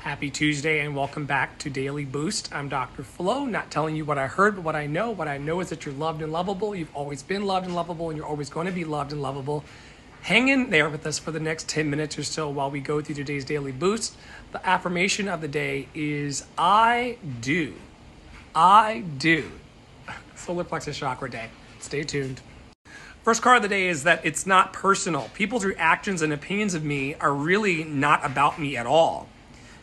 Happy Tuesday and welcome back to Daily Boost. I'm Dr. Flo, not telling you what I heard, but what I know. What I know is that you're loved and lovable. You've always been loved and lovable, and you're always going to be loved and lovable. Hang in there with us for the next 10 minutes or so while we go through today's Daily Boost. The affirmation of the day is I do. I do. Solar Plexus Chakra Day. Stay tuned. First card of the day is that it's not personal. People's reactions and opinions of me are really not about me at all.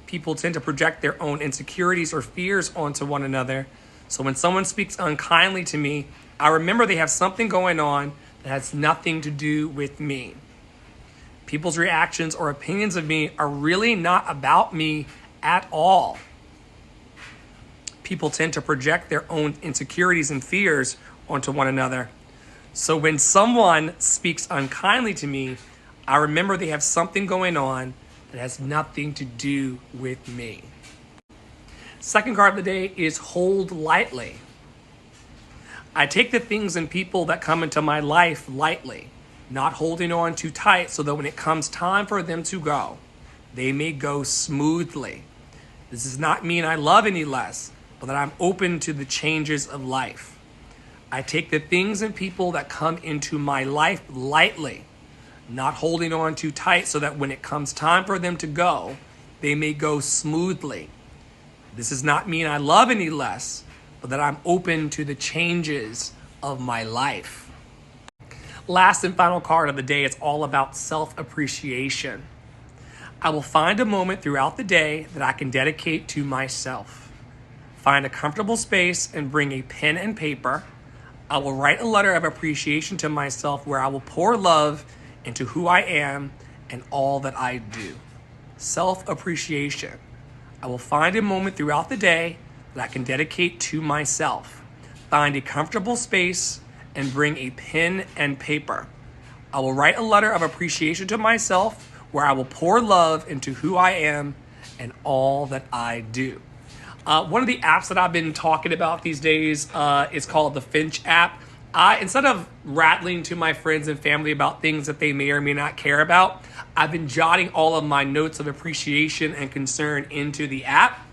People tend to project their own insecurities or fears onto one another. So when someone speaks unkindly to me, I remember they have something going on that has nothing to do with me. People's reactions or opinions of me are really not about me at all. People tend to project their own insecurities and fears onto one another. So when someone speaks unkindly to me, I remember they have something going on that has nothing to do with me. Second card of the day is hold lightly. I take the things and people that come into my life lightly, not holding on too tight so that when it comes time for them to go, they may go smoothly. This does not mean I love any less, but that I'm open to the changes of life. I take the things and people that come into my life lightly, not holding on too tight so that when it comes time for them to go, they may go smoothly. This does not mean I love any less, but that I'm open to the changes of my life. Last and final card of the day, it's all about self-appreciation. I will find a moment throughout the day that I can dedicate to myself. Find a comfortable space and bring a pen and paper. I will write a letter of appreciation to myself where I will pour love into who I am and all that I do. Self-appreciation. I will find a moment throughout the day that I can dedicate to myself. Find a comfortable space and bring a pen and paper. I will write a letter of appreciation to myself where I will pour love into who I am and all that I do. One of the apps that I've been talking about these days is called the Finch app. Instead of rattling to my friends and family about things that they may or may not care about, I've been jotting all of my notes of appreciation and concern into the app.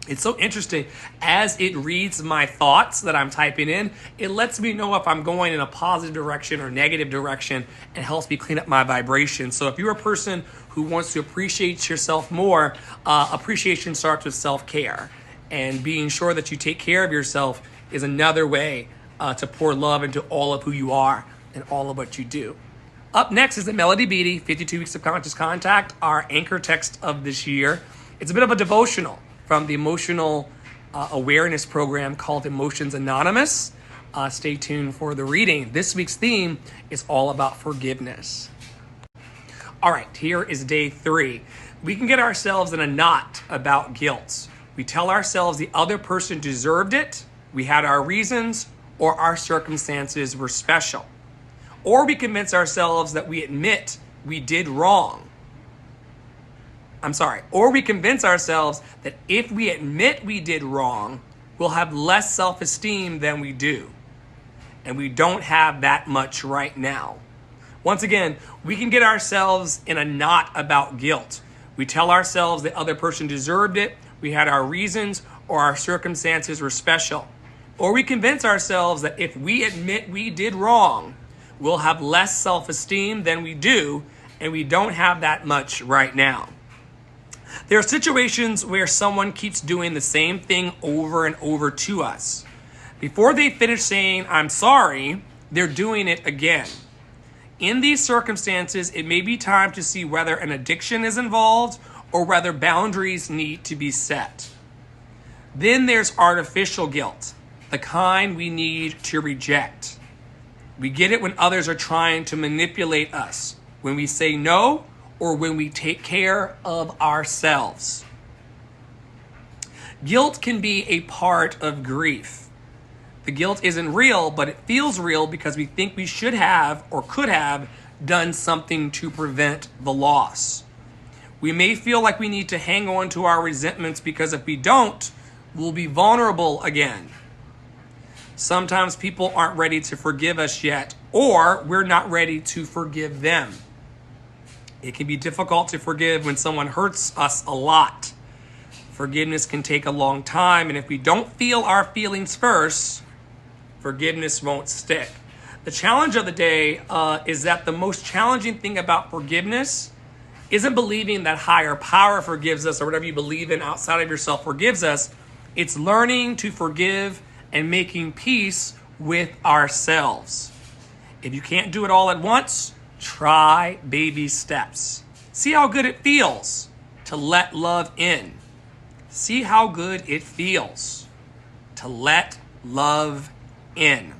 It's so interesting. As it reads my thoughts that I'm typing in, it lets me know if I'm going in a positive direction or negative direction and helps me clean up my vibration. So if you're a person who wants to appreciate yourself more, appreciation starts with self-care. And being sure that you take care of yourself is another way to pour love into all of who you are and all of what you do. Up next is the Melody Beatty, 52 Weeks of Conscious Contact, our anchor text of this year. It's a bit of a devotional from the emotional awareness program called Emotions Anonymous. Stay tuned for the reading. This week's theme is all about forgiveness. All right, here is day 3. We can get ourselves in a knot about guilt. We tell ourselves the other person deserved it, we had our reasons, or our circumstances were special. Or we convince ourselves that we admit we did wrong. Or we convince ourselves that if we admit we did wrong, we'll have less self-esteem than we do. And we don't have that much right now. Once again, we can get ourselves in a knot about guilt. We tell ourselves the other person deserved it, we had our reasons, or our circumstances were special. Or we convince ourselves that if we admit we did wrong, we'll have less self-esteem than we do, and we don't have that much right now. There are situations where someone keeps doing the same thing over and over to us. Before they finish saying, I'm sorry, they're doing it again. In these circumstances, it may be time to see whether an addiction is involved or whether boundaries need to be set. Then there's artificial guilt, the kind we need to reject. We get it when others are trying to manipulate us, when we say no, or when we take care of ourselves. Guilt can be a part of grief. The guilt isn't real, but it feels real because we think we should have or could have done something to prevent the loss. We may feel like we need to hang on to our resentments because if we don't, we'll be vulnerable again. Sometimes people aren't ready to forgive us yet, or we're not ready to forgive them. It can be difficult to forgive when someone hurts us a lot. Forgiveness can take a long time, and if we don't feel our feelings first, forgiveness won't stick. The challenge of the day is that the most challenging thing about forgiveness isn't believing that higher power forgives us or whatever you believe in outside of yourself forgives us. It's learning to forgive and making peace with ourselves. If you can't do it all at once, try baby steps. See how good it feels to let love in. See how good it feels to let love in.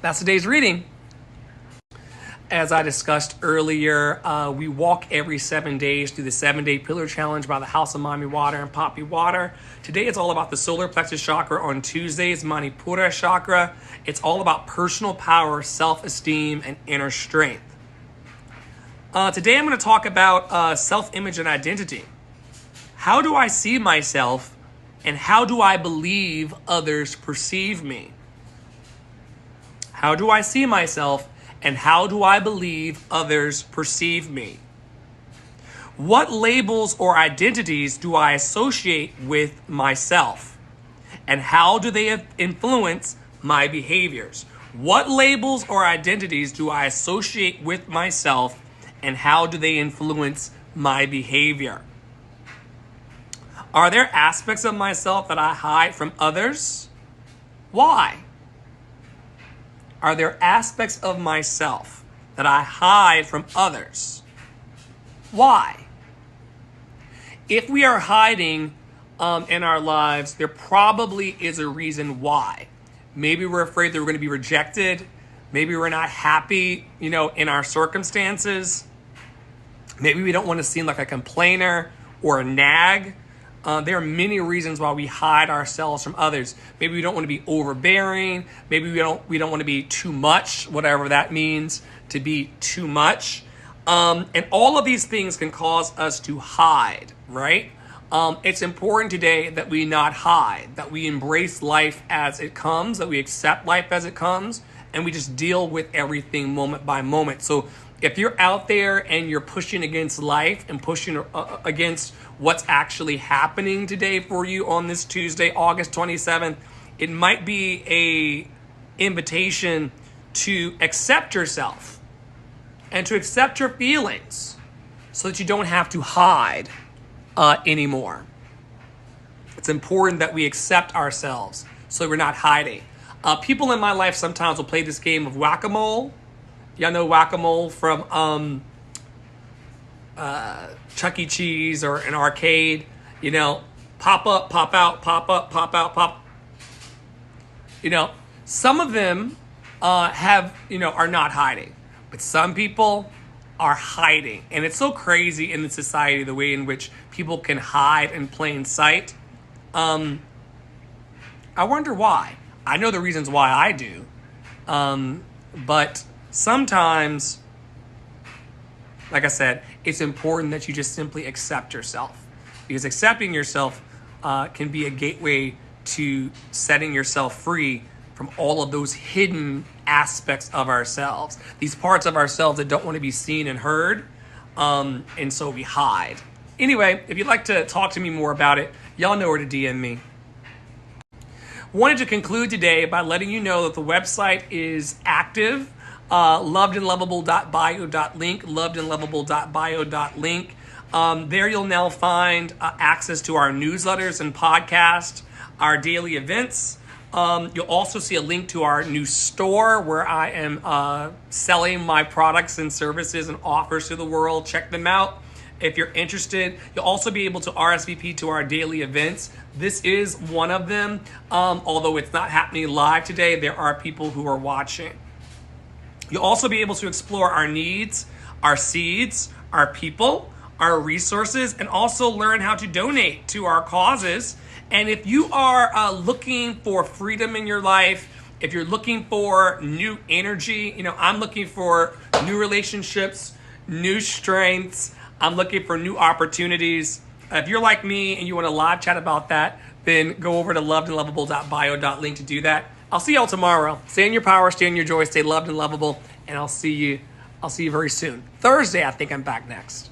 That's today's reading. As I discussed earlier, we walk every 7 days through the 7-day pillar challenge by the House of Mommy Water and Poppy Water. Today it's all about the solar plexus chakra. On Tuesdays, Manipura chakra. It's all about personal power, self-esteem, and inner strength. Today I'm going to talk about self-image and identity. How do I see myself, and how do I believe others perceive me? How do I see myself, and how do I believe others perceive me? What labels or identities do I associate with myself? And how do they influence my behaviors? What labels or identities do I associate with myself, and how do they influence my behavior? Are there aspects of myself that I hide from others? Why? Are there aspects of myself that I hide from others? Why? If we are hiding in our lives, there probably is a reason why. Maybe we're afraid that we're going to be rejected. Maybe we're not happy, in our circumstances. Maybe we don't want to seem like a complainer or a nag. There are many reasons why we hide ourselves from others. Maybe we don't want to be overbearing. Maybe we don't want to be too much, whatever that means, to be too much. And all of these things can cause us to hide, right? It's important today that we not hide, that we embrace life as it comes, that we accept life as it comes, and we just deal with everything moment by moment. So if you're out there and you're pushing against life and pushing against what's actually happening today for you on this Tuesday, August 27th, it might be a invitation to accept yourself and to accept your feelings so that you don't have to hide anymore. It's important that we accept ourselves so we're not hiding. People in my life sometimes will play this game of whack-a-mole. Y'all know whack-a-mole from Chuck E. Cheese or an arcade, pop up, pop out, pop up, pop out, pop. Some of them are not hiding, but some people are hiding. And it's so crazy in the society, the way in which people can hide in plain sight. I wonder why. I know the reasons why I do. But sometimes, like I said, it's important that you just simply accept yourself, because accepting yourself can be a gateway to setting yourself free from all of those hidden aspects of ourselves, these parts of ourselves that don't want to be seen and heard, and so we hide. Anyway, if you'd like to talk to me more about it, y'all know where to DM me. Wanted to conclude today by letting you know that the website is active. Lovedandlovable.bio.link, lovedandlovable.bio.link. There you'll now find access to our newsletters and podcast, our daily events. You'll also see a link to our new store where I am selling my products and services and offers to the world. Check them out if you're interested. You'll also be able to RSVP to our daily events. This is one of them. Although it's not happening live today, there are people who are watching. You'll also be able to explore our needs, our seeds, our people, our resources, and also learn how to donate to our causes. And if you are looking for freedom in your life, if you're looking for new energy, I'm looking for new relationships, new strengths. I'm looking for new opportunities. If you're like me and you want to live chat about that, then go over to lovedandlovable.bio.link to do that. I'll see y'all tomorrow. Stay in your power, stay in your joy, stay loved and lovable, and I'll see you very soon. Thursday, I think I'm back next.